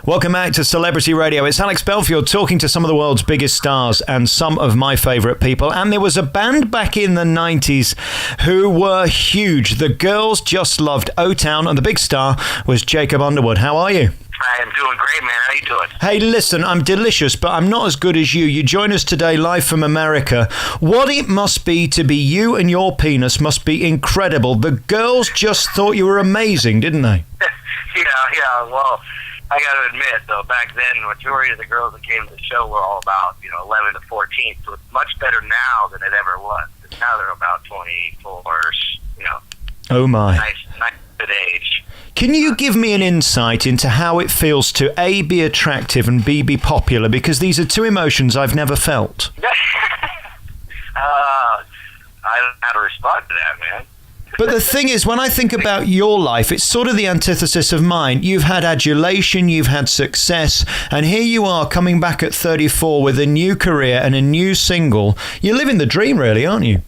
Welcome back to Celebrity Radio. It's Alex Belfield talking to some of the world's biggest stars and some of my favourite people. And there was a band back in the 90s who were huge. The girls just loved O-Town, and the big star was Jacob Underwood. How are you? I am doing great, man. How you doing? Hey, listen, I'm delicious, but I'm not as good as you. You join us today live from America. What it must be to be you and your penis must be incredible. The girls just thought you were amazing, didn't they? Yeah. Well, I got to admit, though, back then, the majority of the girls that came to the show were all about, 11 to 14. So it's much better now than it ever was. Now they're about 24-ish, Oh, my. Nice good age. Can you give me an insight into how it feels to A, be attractive, and B, be popular? Because these are two emotions I've never felt. I don't know how to respond to that, man. But the thing is, when I think about your life, it's sort of the antithesis of mine. You've had adulation, you've had success, and here you are coming back at 34 with a new career and a new single. You're living the dream, really, aren't you?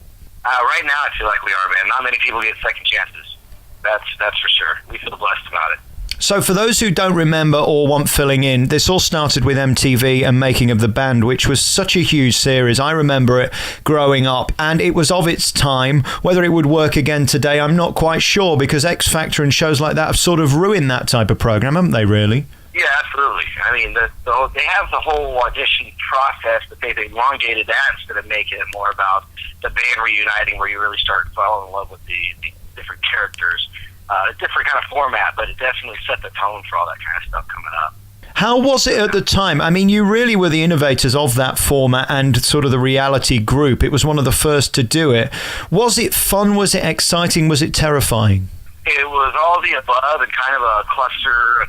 Right now, I feel like we are, man. Not many people get second chances. That's for sure. We feel blessed about it. So for those who don't remember or want filling in, this all started with MTV and Making of the Band, which was such a huge series. I remember it growing up, and it was of its time. Whether it would work again today, I'm not quite sure, because X Factor and shows like that have sort of ruined that type of program, haven't they, really? Yeah, absolutely. I mean, they have the whole audition process, but they've elongated that instead of making it more about the band reuniting, where you really start falling in love with the different characters. A different kind of format, but it definitely set the tone for all that kind of stuff coming up. How was it at the time? I mean, you really were the innovators of that format and sort of the reality group. It was one of the first to do it. Was it fun? Was it exciting? Was it terrifying? It was all the above and kind of a cluster,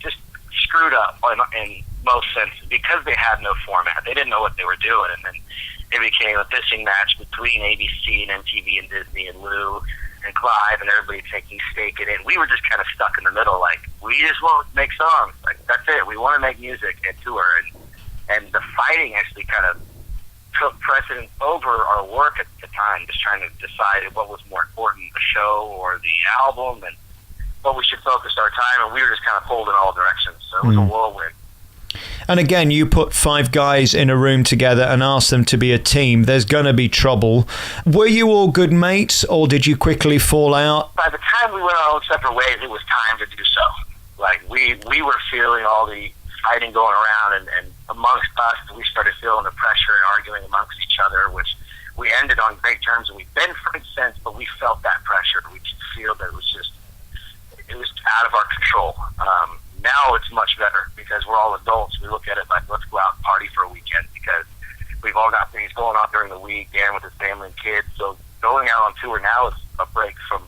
just screwed up in most senses, because they had no format. They didn't know what they were doing, and then it became a pissing match between ABC and MTV and Disney and Lou and Clive and everybody taking stake in it. We were just kind of stuck in the middle, like, we just want to make songs. Like, that's it. We want to make music and tour. And the fighting actually kind of took precedence over our work at the time, just trying to decide what was more important, the show or the album, and what we should focus our time. And we were just kind of pulled in all directions. So it was a whirlwind. And again, you put 5 guys in a room together and asked them to be a team. There's going to be trouble. Were you all good mates, or did you quickly fall out? By the time we went our own separate ways, it was time to do so. Like, we were feeling all the fighting going around, and amongst us, we started feeling the pressure and arguing amongst each other, which we ended on great terms, and we've been friends since, but we felt that pressure. We just feel that it was out of our control. Now it's much better, because we're all adults. We look at it like, let's go out and party for a weekend, because we've all got things going on during the week, Dan with his family and kids. So going out on tour now is a break from,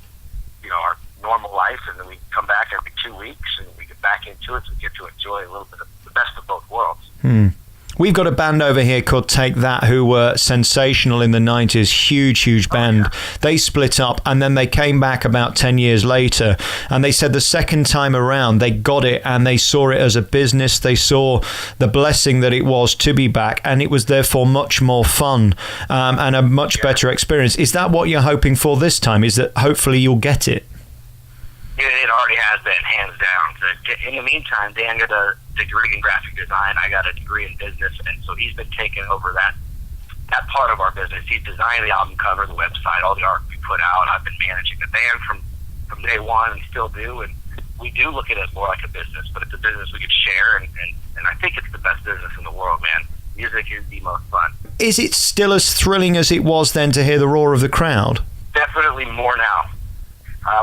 our normal life, and then we come back every 2 weeks and we get back into it, so we get to enjoy a little bit of the best of both worlds. We've got a band over here called Take That, who were sensational in the 90s, huge band. They split up, and then they came back about 10 years later, and they said the second time around they got it, and they saw it as a business. They saw the blessing that it was to be back, and it was therefore much more fun and a much better experience. Is that what you're hoping for this time? Is that hopefully you'll get it? It already has been, hands down. In the meantime, Dan got a degree in graphic design. I got a degree in business, and so he's been taking over that part of our business. He's designed the album cover, the website, all the art we put out. I've been managing the band from day one, and still do. And we do look at it more like a business, but it's a business we could share, and I think it's the best business in the world, man. Music is the most fun. Is it still as thrilling as it was then to hear the roar of the crowd? Definitely more now.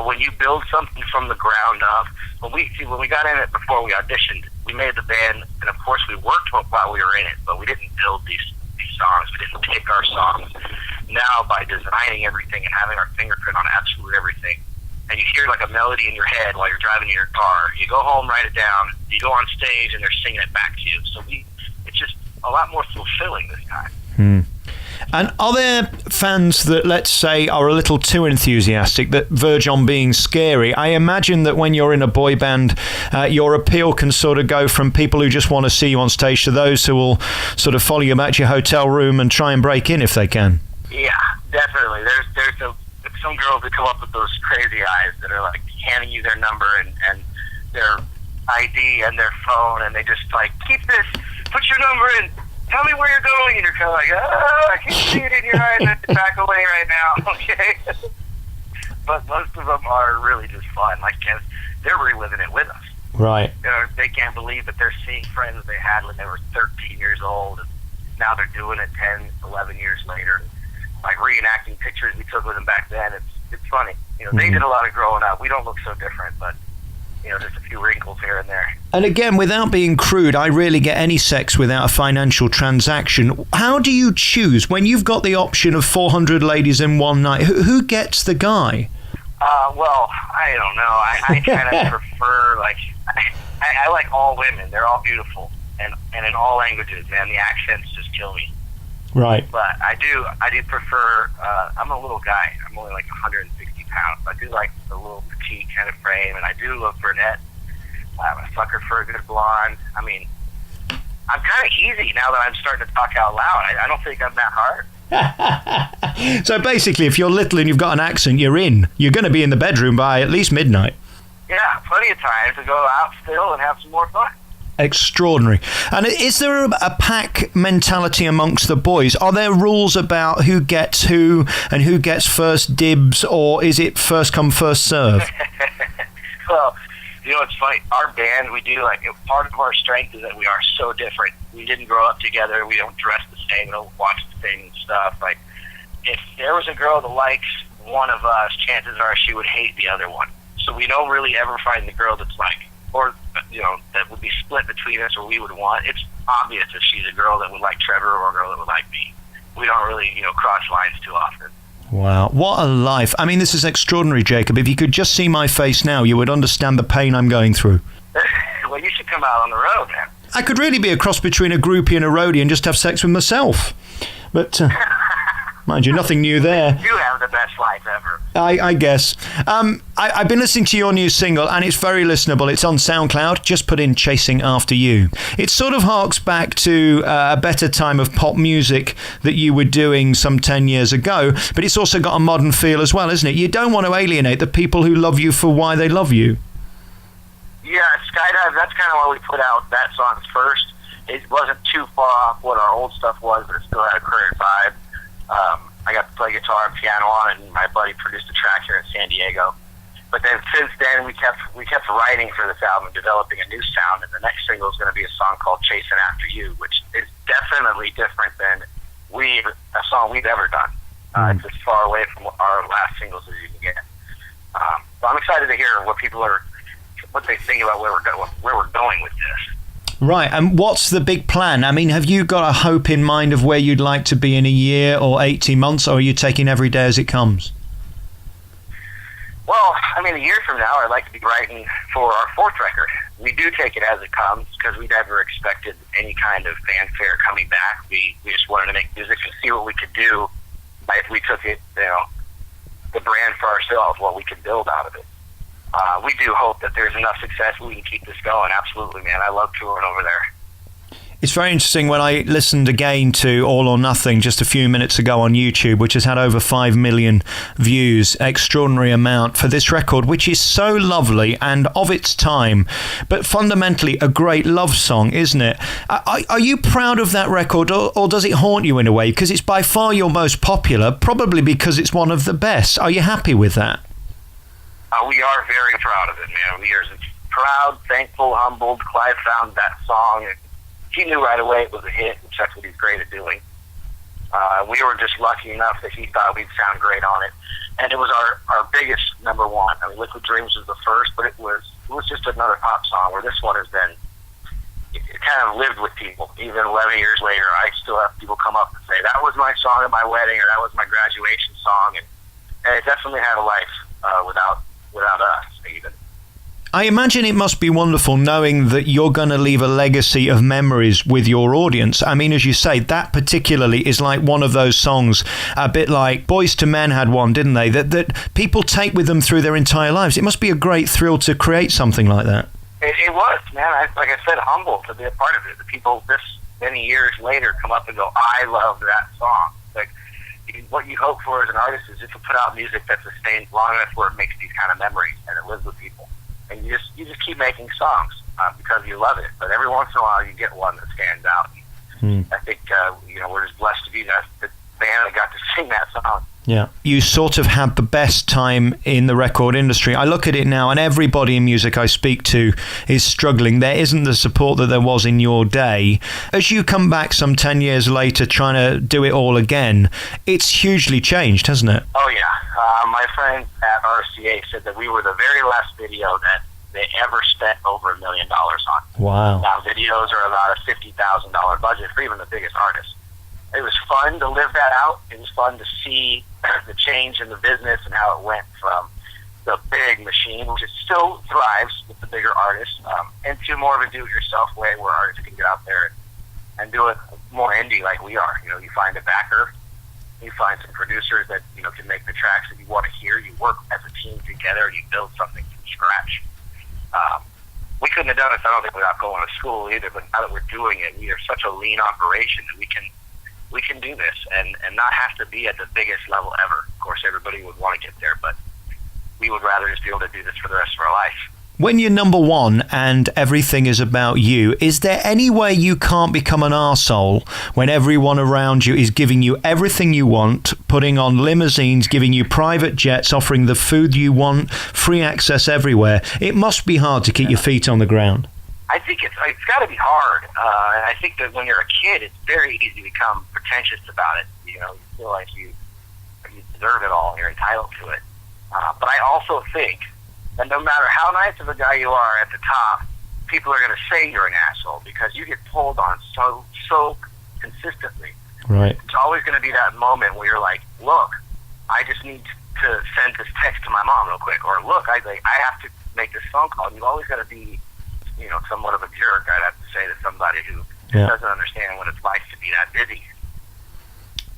When you build something from the ground up, when we got in it before we auditioned, we made the band, and of course we worked while we were in it, but we didn't build these songs. We didn't pick our songs. Now, by designing everything and having our fingerprint on absolutely everything, and you hear like a melody in your head while you're driving in your car, you go home, write it down, you go on stage, and they're singing it back to you. So it's just a lot more fulfilling this time. And are there fans that, let's say, are a little too enthusiastic, that verge on being scary? I imagine that when you're in a boy band, your appeal can sort of go from people who just want to see you on stage to those who will sort of follow you back to your hotel room and try and break in if they can. Yeah, definitely. There's some girls that come up with those crazy eyes that are like handing you their number, and they're ID and their phone, and they just like, keep this, put your number in, tell me where you're going, and you're kind of like, I can see it in your eyes, I have to back away right now, okay? But most of them are really just fun, like, they're reliving it with us. Right. They can't believe that they're seeing friends they had when they were 13 years old, and now they're doing it 10, 11 years later, like reenacting pictures we took with them back then. It's funny. They did a lot of growing up. We don't look so different, but just a few wrinkles here and there. And again, without being crude, I rarely get any sex without a financial transaction. How do you choose when you've got the option of 400 ladies in one night? Who gets the guy? Well, I don't know. I kind of prefer, like, I like all women. They're all beautiful, and in all languages, man. The accents just kill me. Right. But I do prefer. I'm a little guy. I'm only like 160 pounds. I do like a little petite kind of frame, and I do love brunette. I'm a sucker for a good blonde. I mean, I'm kind of easy now that I'm starting to talk out loud. I don't think I'm that hard. So basically, if you're little and you've got an accent, you're in. You're going to be in the bedroom by at least midnight. Yeah, plenty of time to go out still and have some more fun. Extraordinary. And is there a pack mentality amongst the boys? Are there rules about who gets who and who gets first dibs, or is it first come, first serve? Well, it's funny. Our band, we do, like, part of our strength is that we are so different. We didn't grow up together. We don't dress the same. We don't watch the same stuff. Like, if there was a girl that likes one of us, chances are she would hate the other one. So we don't really ever find the girl that's like, or, that would be split between us or we would want. It's obvious if she's a girl that would like Trevor or a girl that would like me. We don't really, cross lines too often. Wow, what a life. I mean, this is extraordinary, Jacob. If you could just see my face now, you would understand the pain I'm going through. Well, you should come out on the road, man. I could really be a cross between a groupie and a roadie and just have sex with myself. But, mind you, nothing new there. You have the best life ever. I guess. I've been listening to your new single, and it's very listenable. It's on SoundCloud. Just put in Chasing After You. It sort of harks back to a better time of pop music that you were doing some 10 years ago, but it's also got a modern feel as well, isn't it? You don't want to alienate the people who love you for why they love you. Yeah, Skydive, that's kind of why we put out that song first. It wasn't too far off what our old stuff was, but it still had a current vibe. I got to play guitar and piano on it, and my buddy produced a track here in San Diego. But then since then, we kept writing for this album, developing a new sound, and the next single is going to be a song called Chasing After You, which is definitely different than a song we've ever done. It's as far away from our last singles as you can get. So I'm excited to hear what they think about where we're going with this. Right, and what's the big plan? I mean, have you got a hope in mind of where you'd like to be in a year or 18 months, or are you taking every day as it comes? Well, I mean, a year from now, I'd like to be writing for our fourth record. We do take it as it comes because we never expected any kind of fanfare coming back. We just wanted to make music and see what we could do if we took it, the brand for ourselves, what we could build out of it. We do hope that there's enough success we can keep this going. Absolutely, man. I love touring over there. It's very interesting when I listened again to All or Nothing just a few minutes ago on YouTube, which has had over 5 million views, extraordinary amount for this record, which is so lovely and of its time, but fundamentally a great love song, isn't it? Are you proud of that record, or does it haunt you in a way? Because it's by far your most popular, probably because it's one of the best. Are you happy with that? We are very proud of it, man. We are proud, thankful, humbled. Clive found that song. He knew right away it was a hit, which that's what he's great at doing. We were just lucky enough that he thought we'd sound great on it. And it was our biggest number one. I mean, Liquid Dreams was the first, but it was just another pop song, where this one has been, it kind of lived with people. Even 11 years later, I still have people come up and say, that was my song at my wedding, or that was my graduation song. And it definitely had a life without us, even. I imagine it must be wonderful knowing that you're going to leave a legacy of memories with your audience. I mean, as you say, that particularly is like one of those songs, a bit like Boyz II Men had one, didn't they? That people take with them through their entire lives. It must be a great thrill to create something like that. It was, man. Like I said, humbled to be a part of it. The people this many years later come up and go, I love that song. Like, what you hope for as an artist is just to put out music that sustains long enough where it makes these kind of memories and it lives with people. And you just keep making songs. because you love it. But every once in a while, you get one that stands out. I think we're just blessed to be the band that got to sing that song. Yeah, you sort of had the best time in the record industry. I look at it now, and everybody in music I speak to is struggling. There isn't the support that there was in your day. As you come back some 10 years later trying to do it all again, it's hugely changed, hasn't it? Oh, yeah. My friend at RCA said that we were the very last video that they ever spent over $1 million on. Wow. Now, videos are about a $50,000 budget for even the biggest artists. It was fun to live that out. It was fun to see the change in the business and how it went from the big machine, which it still thrives with the bigger artists, into more of a do-it-yourself way where artists can get out there and do it more indie like we are. You find a backer, you find some producers that can make the tracks that you want to hear. You work as a team together and you build something from scratch. We couldn't have done it, I don't think, without going to school either. But now that we're doing it, we are such a lean operation that we can do this and not have to be at the biggest level ever. Of course, everybody would want to get there, but we would rather just be able to do this for the rest of our life. When you're number one and everything is about you, is there any way you can't become an arsehole when everyone around you is giving you everything you want, putting on limousines, giving you private jets, offering the food you want, free access everywhere? It must be hard to keep your feet on the ground. I think it's got to be hard. And I think that when you're a kid, it's very easy to become pretentious about it. You feel like you deserve it all and you're entitled to it. But I also think that no matter how nice of a guy you are at the top, people are going to say you're an asshole because you get pulled on so consistently. Right. It's always going to be that moment where you're like, look, I just need to send this text to my mom real quick, or look, I have to make this phone call. And you've always got to be, somewhat of a jerk, I'd have to say, to somebody who doesn't understand what it's like to be that busy.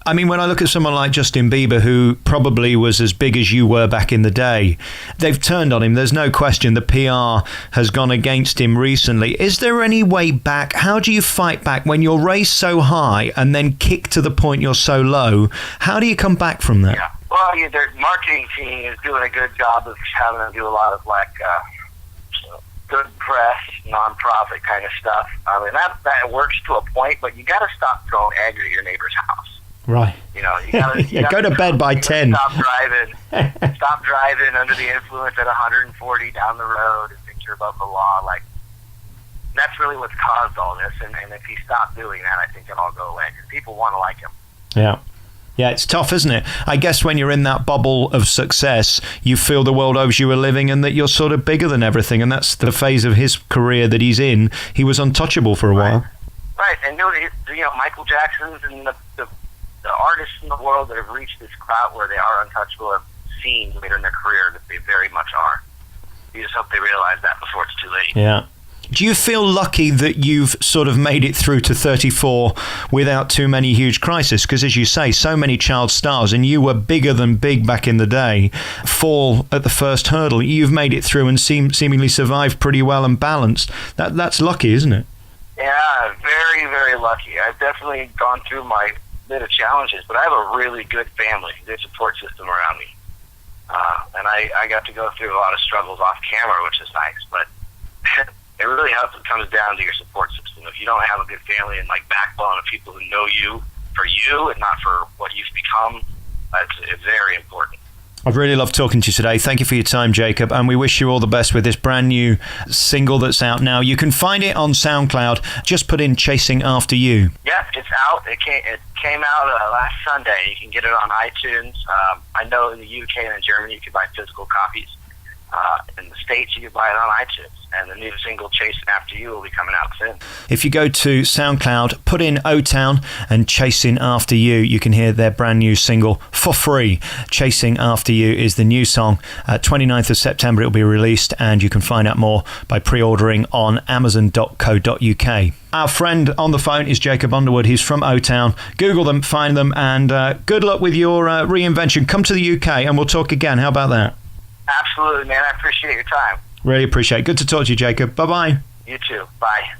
I mean, when I look at someone like Justin Bieber, who probably was as big as you were back in the day, they've turned on him. There's no question the PR has gone against him recently. Is there any way back? How do you fight back when you're raised so high and then kicked to the point you're so low? How do you come back from that? Yeah. Well, their marketing team is doing a good job of having them do a lot of good press, non-profit kind of stuff. I mean, that works to a point, but you got to stop throwing eggs at your neighbor's house. Right. You gotta go to bed by 10. Stop driving under the influence at 140 down the road and think you're above the law. Like, that's really what's caused all this. And if he stopped doing that, I think it'll all go away because people want to like him. Yeah. Yeah, it's tough, isn't it? I guess when you're in that bubble of success, you feel the world owes you a living and that you're sort of bigger than everything. And that's the phase of his career that he's in. He was untouchable for a while. Right. And Michael Jackson's and the artists in the world that have reached this clout where they are untouchable have seen later in their career that they very much are. You just hope they realize that before it's too late. Yeah. Do you feel lucky that you've sort of made it through to 34 without too many huge crises? Because as you say, so many child stars, and you were bigger than big back in the day, fall at the first hurdle. You've made it through and seemingly survived pretty well and balanced. That's lucky, isn't it? Yeah, very, very lucky. I've definitely gone through my bit of challenges, but I have a really good family, good support system around me. And I got to go through a lot of struggles off camera, which is nice, but it really helps. It comes down to your support system. If you don't have a good family and backbone of people who know you for you and not for what you've become, it's very important. I've really loved talking to you today. Thank you for your time, Jacob, and we wish you all the best with this brand new single that's out now. You can find it on SoundCloud. Just put in Chasing After You. Yeah, it's out. It came out last Sunday. You can get it on iTunes. I know in the UK and in Germany you can buy physical copies. In the States, you can buy it on iTunes. And the new single, Chasing After You, will be coming out soon. If you go to SoundCloud, put in O-Town and Chasing After You, you can hear their brand new single for free. Chasing After You is the new song. 29th of September, it will be released, and you can find out more by pre-ordering on amazon.co.uk. Our friend on the phone is Jacob Underwood. He's from O-Town. Google them, find them, and good luck with your reinvention. Come to the UK and we'll talk again. How about that? Absolutely, man. I appreciate your time. Really appreciate it. Good to talk to you, Jacob. Bye-bye. You too. Bye.